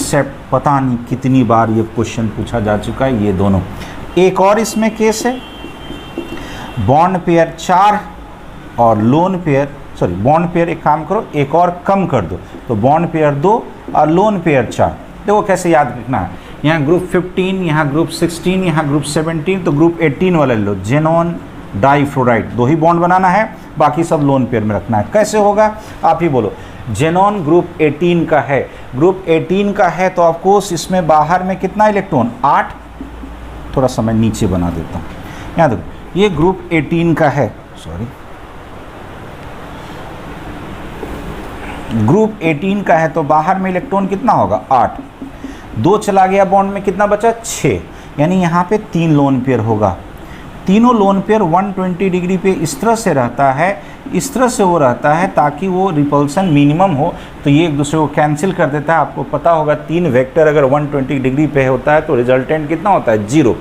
sept. पता नहीं कितनी बार ये क्वेश्चन पूछा जा चुका है, ये दोनों। एक और इसमें केस है, बॉन्ड पेयर 4 और lone pair, sorry bond pair एक काम करो एक और कम कर दो, तो बॉन्ड पेयर 2 और लोन पेयर 4। देखो कैसे याद रखना है। यहाँ ग्रुप 15, यहाँ ग्रुप 16, यहाँ ग्रुप 17, तो ग्रुप 18 वाला लो, जेनॉन डाइफ्लोराइड। 2 ही बॉन्ड बनाना है, बाकी सब लोन पेयर में रखना है। कैसे होगा आप ही बोलो। जेनॉन ग्रुप 18 का है, ग्रुप 18 का है तो ऑफकोर्स इसमें बाहर में कितना इलेक्ट्रॉन? 8। थोड़ा सा मैं नीचे बना देता हूँ। यहाँ देखो, ये ग्रुप 18 का है, सॉरी ग्रुप 18 का है तो बाहर में इलेक्ट्रॉन कितना होगा? 8। 2 चला गया बॉन्ड में, कितना बचा? 6। यानी यहाँ पे 3 लोन पेयर होगा। तीनों लोन पेयर 120 डिग्री पे इस तरह से रहता है, इस तरह से वो रहता है ताकि वो रिपल्सन मिनिमम हो, तो ये एक दूसरे को कैंसिल कर देता है। आपको पता होगा तीन वेक्टर अगर 120 डिग्री पे होता है तो रिजल्टेंट कितना होता है, 0।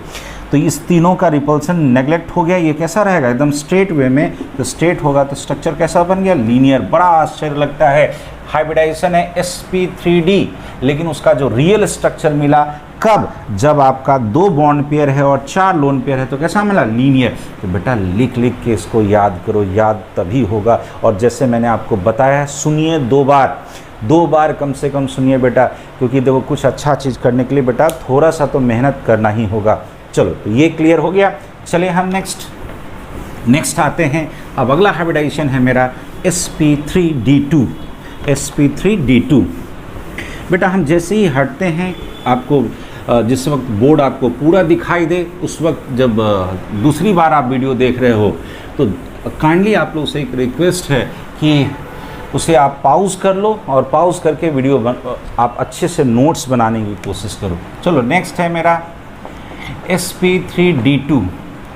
तो इस तीनों का रिपल्सन नेगलेक्ट हो गया। ये कैसा रहेगा, एकदम स्ट्रेट वे में, तो स्ट्रेट होगा तो स्ट्रक्चर कैसा बन गया, लीनियर। बड़ा आश्चर्य लगता है, हाइब्रिडाइजेशन है sp3d, लेकिन उसका जो रियल स्ट्रक्चर मिला कब, जब आपका 2 बॉन्ड पेयर है और 4 लोन पेयर है, तो कैसा मिला, लीनियर। तो बेटा लिख लिख के इसको याद करो, याद तभी होगा। और जैसे मैंने आपको बताया, सुनिए 2 बार कम से कम सुनिए बेटा, क्योंकि देखो कुछ अच्छा चीज़ करने के लिए बेटा थोड़ा सा तो मेहनत करना ही होगा। चलो, तो ये क्लियर हो गया। चलिए हम नेक्स्ट आते हैं। अब अगला हाइब्रिडाइजेशन है मेरा sp3d2। sp3d2 बेटा हम जैसे ही हटते हैं, आपको जिस वक्त बोर्ड आपको पूरा दिखाई दे, उस वक्त जब दूसरी बार आप वीडियो देख रहे हो, तो काइंडली आप लोग से एक रिक्वेस्ट है कि उसे आप पॉज कर लो, और पॉज करके वीडियो आप अच्छे से नोट्स बनाने की कोशिश करो। चलो नेक्स्ट है मेरा sp3d2।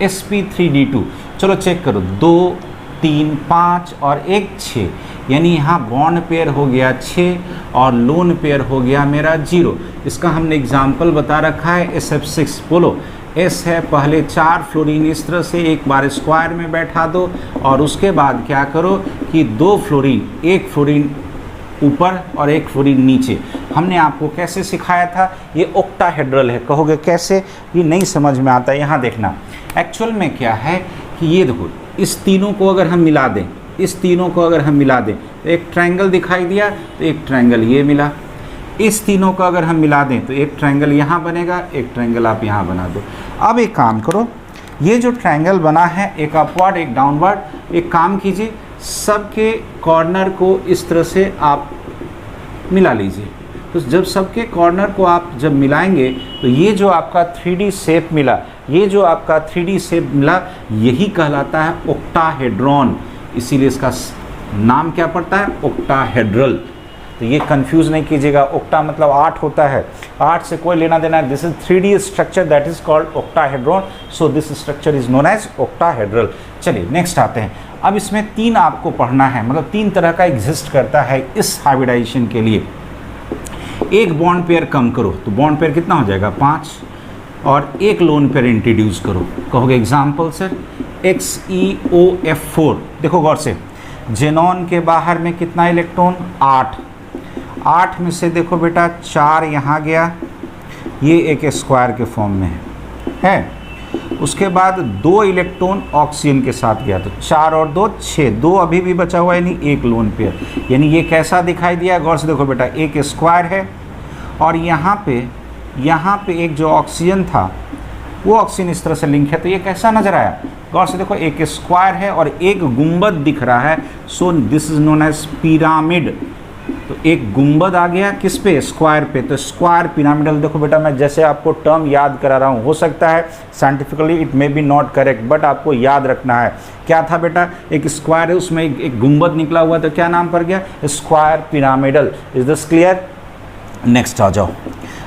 sp3d2 चलो चेक करो, 2 3 5 और 1 6, यानी यहाँ बॉन्ड पेयर हो गया 6 और लोन पेयर हो गया मेरा 0। इसका हमने एग्जाम्पल बता रखा है sf6। बोलो, s है, पहले 4 फ्लोरीन इस तरह से एक बार स्क्वायर में बैठा दो, और उसके बाद क्या करो कि 2 फ्लोरीन, 1 फ्लोरीन ऊपर और 1 फ्लोरीन नीचे। हमने आपको कैसे सिखाया था, ये ऑक्टाहेड्रल है। कहोगे कैसे, ये नहीं समझ में आता है। यहाँ देखना, एक्चुअल में क्या है कि ये देखो, इस तीनों को अगर हम मिला दें, इस तीनों को अगर हम मिला दें तो एक ट्रायंगल दिखाई दिया, तो एक ट्रायंगल ये मिला। इस तीनों को अगर हम मिला दें तो एक ट्रायंगल यहाँ बनेगा, एक ट्रायंगल आप यहाँ बना दो। अब एक काम करो, ये जो ट्रायंगल बना है, एक अपवर्ड एक डाउनवर्ड, एक काम कीजिए, सबके कॉर्नर को इस तरह से आप मिला लीजिए। तो जब सबके कॉर्नर को आप जब मिलाएंगे तो ये जो आपका 3D शेप मिला, ये जो आपका 3D शेप मिला, यही कहलाता है ऑक्टाहेड्रॉन। इसीलिए इसका नाम क्या पड़ता है, ऑक्टाहेड्रल। तो ये कंफ्यूज नहीं कीजिएगा, ऑक्टा मतलब 8 होता है, 8 से कोई लेना देना है। This is 3D structure that is called octahedron, so this structure is known as octahedral. चलिए नेक्स्ट आते हैं। अब इसमें 3 आपको पढ़ना है, मतलब 3 तरह का एग्जिस्ट करता है इस हाइब्रिडाइजेशन के लिए। एक बॉन्ड पेयर कम करो, तो बॉन्ड पेयर कितना हो जाएगा, 5, और एक लोन पेयर इंट्रोड्यूस करो। कहोगे एग्जाम्पल सर, XeOF4। देखो गौर से, जेनॉन के बाहर में कितना इलेक्ट्रॉन, 8 में से देखो बेटा 4 यहाँ गया, ये एक स्क्वायर के फॉर्म में है। उसके बाद 2 इलेक्ट्रॉन ऑक्सीजन के साथ गया, तो 4 और 2 6, 2 अभी भी बचा हुआ है, यानी एक लोन पेयर। यानी ये कैसा दिखाई दिया, गौर से देखो बेटा, एक स्क्वायर है, और यहाँ पे एक जो ऑक्सीजन था वो ऑक्सीजन इस तरह से लिंक है, तो ये कैसा नजर आया, गौर से देखो, एक स्क्वायर है और एक गुंबद दिख रहा है, so this is known age pyramid. तो एक गुंबद आ गया किस पे, स्क्वायर पे, तो स्क्वायर पिरामिडल। देखो बेटा, मैं जैसे आपको टर्म याद करा रहा हूँ, हो सकता है scientifically it may be not correct, but आपको याद रखना है। क्या था बेटा, एक स्क्वायर है, उसमें एक गुंबद निकला हुआ, तो क्या नाम पड़ गया, square pyramidal. Is this clear. Next आ जाओ।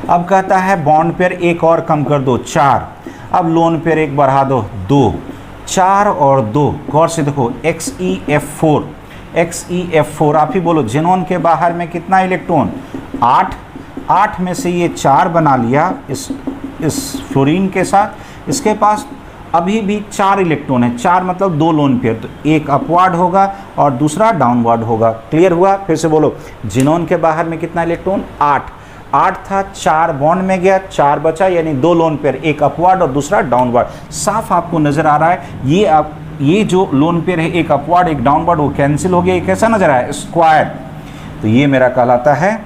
अब कहता है बॉन्ड पेयर एक और कम कर दो, 4। अब लोन पेयर एक बढ़ा दो, 2। 4 और 2, गौर से देखो, XeF4। XeF4 आप ही बोलो, जेनॉन के बाहर में कितना इलेक्ट्रॉन, 8 में से ये 4 बना लिया इस फ्लोरीन के साथ। इसके पास अभी भी 4 इलेक्ट्रॉन है, 4 मतलब 2 लोन पेयर, तो एक अपवर्ड होगा और दूसरा डाउनवर्ड होगा। क्लियर हुआ। फिर से बोलो, जेनॉन के बाहर में कितना इलेक्ट्रॉन, 8 था, 4 बॉन्ड में गया, 4 बचा, यानी 2 लोन पेयर, एक अपवर्ड और दूसरा डाउनवर्ड। साफ आपको नजर आ रहा है, ये जो लोन पेयर है, एक अपवर्ड एक डाउनवर्ड, वो कैंसिल हो गया। ये कैसा नजर आया, स्क्वायर। तो ये मेरा कहलाता है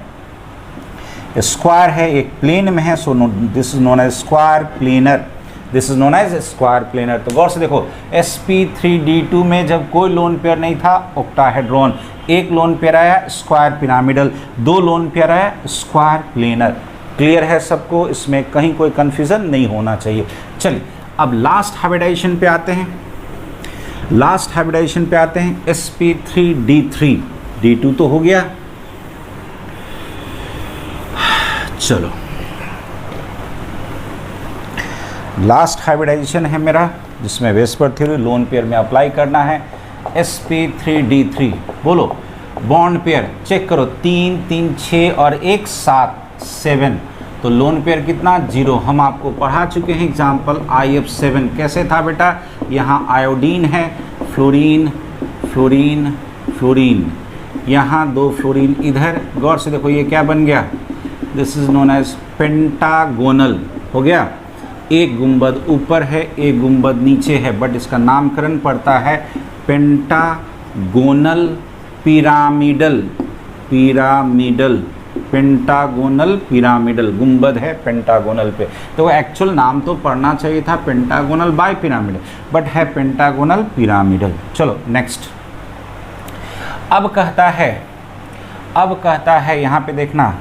स्क्वायर है, एक प्लेन में है, so this is known as square planar. This is known as square planar. तो गौर से देखो, sp3d2 में जब कोई लोन पेयर नहीं था, ऑक्टाहेड्रॉन, एक लोन पेयर आया, स्क्वायर पिरामिडल, 2 लोन पेयर आया, स्क्वायर प्लेनर। क्लियर है सबको, इसमें कहीं कोई कंफ्यूजन नहीं होना चाहिए। चलिए अब लास्ट हाइब्रिडाइजेशन पे आते हैं। sp3d3। d2 तो हो गया। चलो लास्ट हाइब्रिडाइजेशन है मेरा, जिसमें वेस्पर थ्योरी लोन पेयर में अप्लाई करना है। sp3d3 बोलो, बॉन्ड पेयर चेक करो, 3 3 6 और 1 7 7, तो लोन पेयर कितना 0। हम आपको पढ़ा चुके हैं एग्जाम्पल IF7 कैसे था बेटा, यहाँ आयोडीन है, फ्लोरीन फ्लोरीन फ्लोरीन, यहाँ 2 फ्लोरीन इधर, गौर से देखो ये क्या बन गया, this is known as pentagonal हो गया। एक गुंबद ऊपर है, एक गुंबद नीचे है, बट इसका नामकरण पड़ता है pentagonal pyramidal, pyramidal, pentagonal pyramidal, गुंबद है पेंटागोनल पे, तो एक्चुअल नाम तो पढ़ना चाहिए था पेंटागोनल बाय पिरामिडल, बट है पेंटागोनल पिरामिडल। चलो नेक्स्ट, अब कहता है यहाँ पे देखना,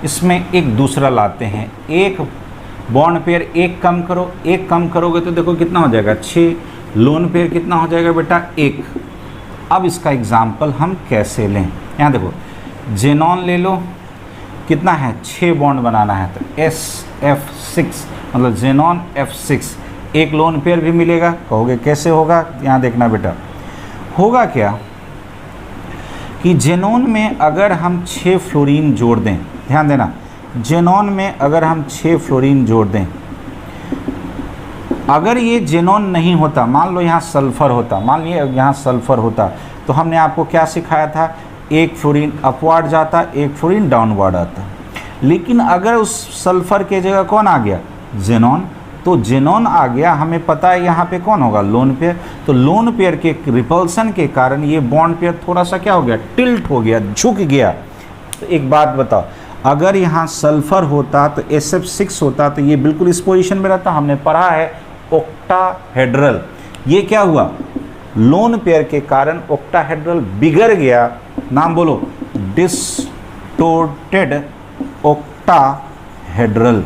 इसमें एक दूसरा लाते हैं, एक बॉन्ड पेयर एक कम करो, एक कम करोगे तो देखो कितना हो जाएगा 6, लोन पेयर कितना हो जाएगा बेटा 1। अब इसका एग्जाम्पल हम कैसे लें, यहाँ देखो जेनॉन ले लो, कितना है 6 बॉन्ड बनाना है, तो SF6 मतलब जेनॉन F6, एक लोन पेयर भी मिलेगा। कहोगे कैसे होगा, यहाँ देखना बेटा, होगा क्या कि जेनॉन में अगर हम 6 फ्लोरीन जोड़ दें, ध्यान देना, जेनॉन में अगर हम 6 फ्लोरीन जोड़ दें, अगर ये जेनॉन नहीं होता, मान लो यहाँ सल्फ़र होता, मान लिया यहाँ सल्फ़र होता, तो हमने आपको क्या सिखाया था, एक फ्लोरीन अपवार्ड जाता, एक फ्लोरीन डाउनवर्ड आता। लेकिन अगर उस सल्फ़र के जगह कौन आ गया, जेनॉन, तो जेनॉन आ गया, हमें पता है यहाँ पे कौन होगा, लोन पेयर, तो लोन पेयर के रिपल्सन के कारण ये बॉन्ड पेयर थोड़ा सा क्या हो गया, टिल्ट हो गया, झुक गया। तो एक बात बताओ, अगर यहाँ सल्फ़र होता तो SF6 होता, तो ये बिल्कुल इस पोजीशन में रहता, हमने पढ़ा है ऑक्टाहेड्रल, ये क्या हुआ, लोन पेयर के कारण ऑक्टाहेड्रल बिगड़ गया, नाम बोलो डिस्टोर्टेड ऑक्टाहेड्रल।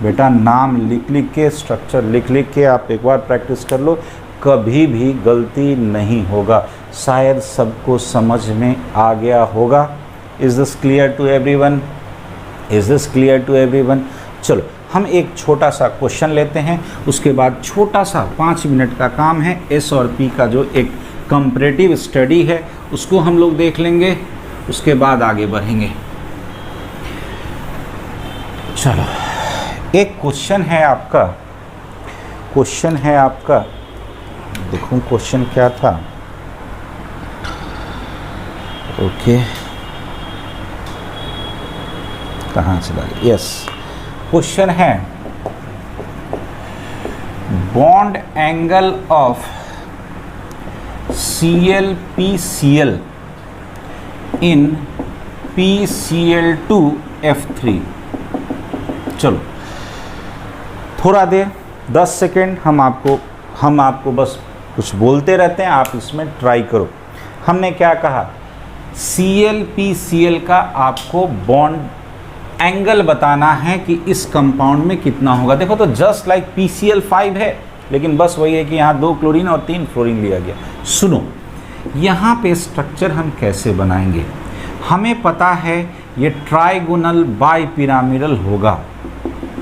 बेटा नाम लिख लिख के, स्ट्रक्चर लिख लिख के आप एक बार प्रैक्टिस कर लो, कभी भी गलती नहीं होगा। शायद सबको समझ में आ गया होगा। Is this clear to everyone, is this clear to everyone. चलो हम एक छोटा सा क्वेश्चन लेते हैं, उसके बाद छोटा सा 5 मिनट का काम है, S और P का जो एक कंपैरेटिव स्टडी है उसको हम लोग देख लेंगे, उसके बाद आगे बढ़ेंगे। चलो एक क्वेश्चन है आपका, देखूं क्वेश्चन क्या था, ओके कहाँ चला गया, यस क्वेश्चन है bond angle of ClPCl in PCl2F3। चलो थोड़ा देर 10 सेकेंड हम आपको बस कुछ बोलते रहते हैं, आप इसमें ट्राई करो। हमने क्या कहा, ClPCl का आपको बॉन्ड एंगल बताना है कि इस कंपाउंड में कितना होगा। देखो तो जस्ट लाइक PCl5 है, लेकिन बस वही है कि यहाँ 2 क्लोरीन और 3 फ्लोरीन लिया गया। सुनो यहाँ पे स्ट्रक्चर हम कैसे बनाएंगे, हमें पता है ये ट्राइगोनल बाइपिरामिडल होगा।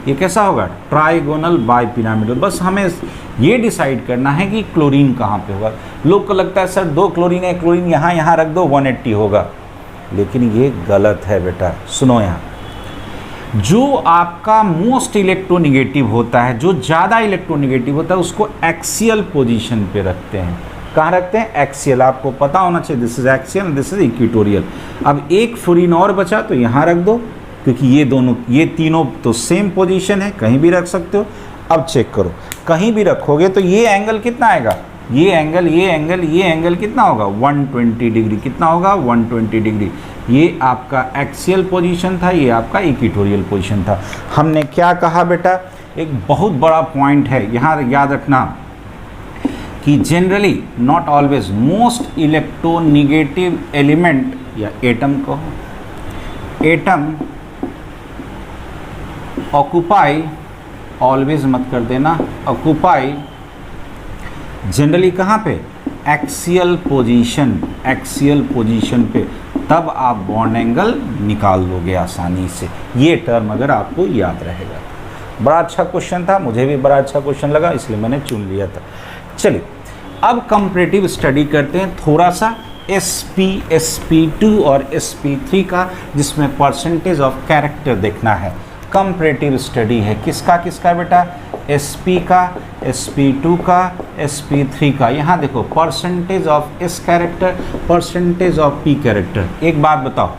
ये कैसा होगा, ट्राइगोनल बाइपिरामिडल। बस हमें ये डिसाइड करना है कि क्लोरीन कहाँ पे होगा। लोग को लगता है सर 2 क्लोरीन है, क्लोरीन यहाँ रख दो 180 होगा, लेकिन ये गलत है बेटा। सुनो यहाँ, जो आपका मोस्ट इलेक्ट्रोनिगेटिव होता है, जो ज़्यादा इलेक्ट्रोनिगेटिव होता है, उसको एक्सियल पोजीशन पे रखते हैं। कहाँ रखते हैं, एक्सियल। आपको पता होना चाहिए this is axial, this is equatorial. अब एक फ्लोरीन और बचा तो यहाँ रख दो, क्योंकि ये तीनों तो सेम पोजीशन है, कहीं भी रख सकते हो। अब चेक करो, कहीं भी रखोगे तो ये एंगल कितना आएगा, ये एंगल कितना होगा 120 डिग्री। कितना होगा 120 डिग्री। ये आपका एक्सियल पोजीशन था, ये आपका इक्वेटोरियल पोजीशन था। हमने क्या कहा बेटा, एक बहुत बड़ा पॉइंट है यहाँ याद रखना कि generally not always most electronegative element या एटम को, एटम ऑक्यूपाई, ऑलवेज मत कर देना, ऑक्यूपाई जनरली कहाँ पे, एक्सियल पोजीशन पे, तब आप बॉन्ड एंगल निकाल लोगे आसानी से। ये टर्म अगर आपको याद रहेगा बड़ा अच्छा क्वेश्चन था, मुझे भी बड़ा अच्छा क्वेश्चन लगा, इसलिए मैंने चुन लिया था। चलिए अब कंपैरेटिव स्टडी करते हैं थोड़ा सा SP2 और SP3 का, जिसमें परसेंटेज ऑफ कैरेक्टर देखना है। कंपैरेटिव स्टडी है किसका किसका बेटा, SP का, SP2 का, SP3 का। यहाँ देखो percentage of S character, percentage of P character. एक बात बताओ,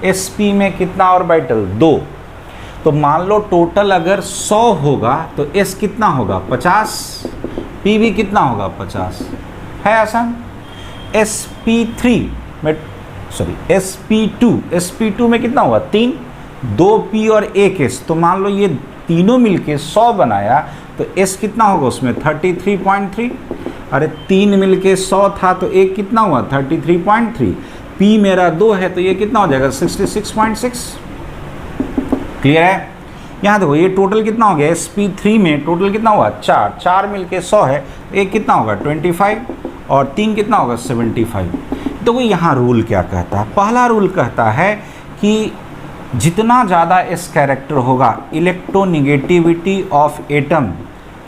SP में कितना ऑर्बिटल 2, तो मान लो टोटल अगर 100 होगा तो S कितना होगा 50, P भी कितना होगा 50, है आसान। SP3 में SP2 में कितना हुआ 3, 2P और 1S, तो मान लो ये तीनों मिलके 100 बनाया तो S कितना होगा उसमें 33.3, अरे 3 मिलके 100 था तो एक कितना हुआ 33.3, P मेरा 2 है तो ये कितना हो जाएगा 66.6। क्लियर है। यहाँ देखो ये टोटल कितना हो गया, SP3 में टोटल कितना हुआ 4 मिलके 100 है, एक कितना होगा 25 और 3 कितना होगा 75। तो वो यहाँ रूल क्या कहता है, पहला रूल कहता है कि जितना ज़्यादा S कैरेक्टर होगा, इलेक्ट्रोनिगेटिविटी ऑफ एटम,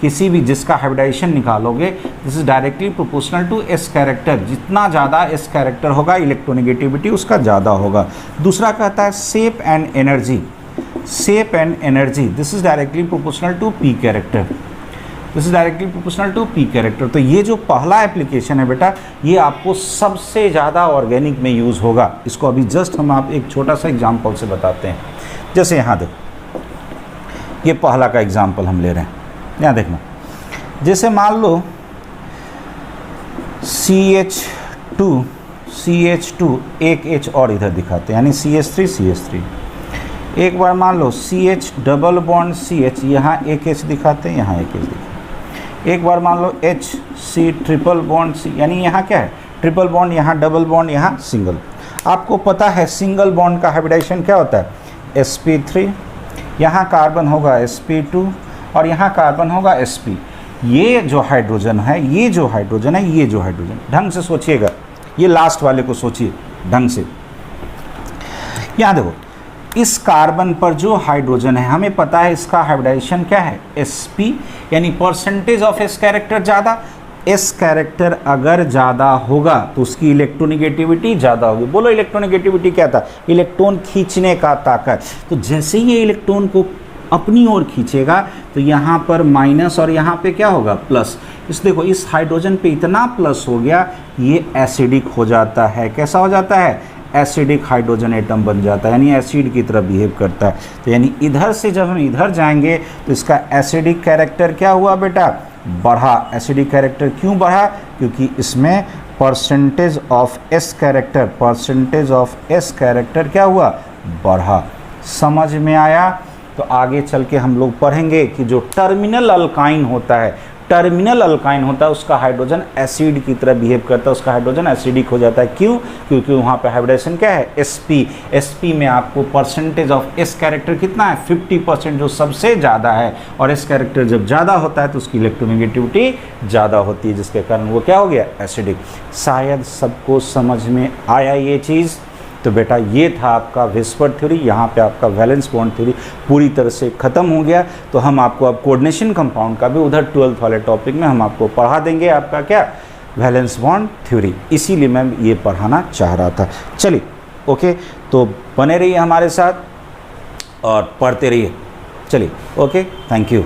किसी भी जिसका हाइब्रिडाइजेशन निकालोगे, this is directly proportional to S character. जितना ज़्यादा S कैरेक्टर होगा इलेक्ट्रोनिगेटिविटी उसका ज़्यादा होगा। दूसरा कहता है shape and energy, shape and energy, this is directly proportional to P character, this is directly proportional to P character. तो ये जो पहला एप्लीकेशन है बेटा, ये आपको सबसे ज़्यादा ऑर्गेनिक में यूज़ होगा। इसको अभी जस्ट हम आप एक छोटा सा एग्जांपल से बताते हैं। जैसे यहाँ देखो, ये पहला का एग्जांपल हम ले रहे हैं, यहाँ देखना। जैसे मान लो CH2 एक H और इधर दिखाते हैं, यानी CH3 एक बार मान लो CH डबल बॉन्ड CH, यहाँ एक H दिखाते हैं, यहाँ एक H दिखाते हैं। एक बार मान लो HC ट्रिपल बॉन्ड C, यानी यहाँ क्या है ट्रिपल बॉन्ड, यहाँ डबल बॉन्ड, यहाँ सिंगल। आपको पता है सिंगल बॉन्ड का हाइब्रिडाइजेशन क्या होता है SP3, यहाँ कार्बन होगा SP2 और यहाँ कार्बन होगा SP। ये जो हाइड्रोजन है, ये जो हाइड्रोजन है, ये जो हाइड्रोजन, ढंग से सोचिएगा, ये लास्ट वाले को सोचिए ढंग से। यहाँ देखो इस कार्बन पर जो हाइड्रोजन है, हमें पता है इसका हाइब्रिडाइजेशन क्या है SP, यानी परसेंटेज ऑफ S कैरेक्टर ज़्यादा। S कैरेक्टर अगर ज़्यादा होगा तो उसकी इलेक्ट्रोनिगेटिविटी ज़्यादा होगी। बोलो इलेक्ट्रोनिगेटिविटी क्या था, इलेक्ट्रॉन खींचने का ताकत। तो जैसे ही ये इलेक्ट्रॉन को अपनी ओर खींचेगा तो यहाँ पर माइनस और यहाँ पे क्या होगा प्लस। इस देखो इस हाइड्रोजन पे इतना प्लस हो गया, ये एसिडिक हो जाता है। कैसा हो जाता है, एसिडिक हाइड्रोजन एटम बन जाता है, यानी एसिड की तरह बिहेव करता है। तो यानी इधर से जब हम इधर जाएंगे तो इसका एसिडिक कैरेक्टर क्या हुआ बेटा, बढ़ा। एसिडिक कैरेक्टर क्यों बढ़ा, क्योंकि इसमें percentage of S character, percentage of S character क्या हुआ, बढ़ा। समझ में आया। तो आगे चल के हम लोग पढ़ेंगे कि जो टर्मिनल अल्काइन होता है, टर्मिनल अल्काइन होता है, उसका हाइड्रोजन एसिड की तरह बिहेव करता है, उसका हाइड्रोजन एसिडिक हो जाता है। क्यों, क्योंकि वहाँ पे हाइब्रिडेशन क्या है SP। SP में आपको परसेंटेज ऑफ S कैरेक्टर कितना है 50%, जो सबसे ज़्यादा है। और S कैरेक्टर जब ज़्यादा होता है तो उसकी इलेक्ट्रोनिगेटिविटी ज़्यादा होती है, जिसके कारण वो क्या हो गया एसिडिक। शायद सबको समझ में आया ये चीज़। तो बेटा ये था आपका विस्पर थ्योरी। यहाँ पे आपका वैलेंस बॉन्ड थ्योरी पूरी तरह से ख़त्म हो गया। तो हम आपको अब कोऑर्डिनेशन कंपाउंड का भी उधर 12th वाले टॉपिक में हम आपको पढ़ा देंगे, आपका क्या वैलेंस बॉन्ड थ्योरी। इसीलिए मैं ये पढ़ाना चाह रहा था। चलिए ओके, तो बने रहिए हमारे साथ और पढ़ते रहिए। चलिए ओके, थैंक यू।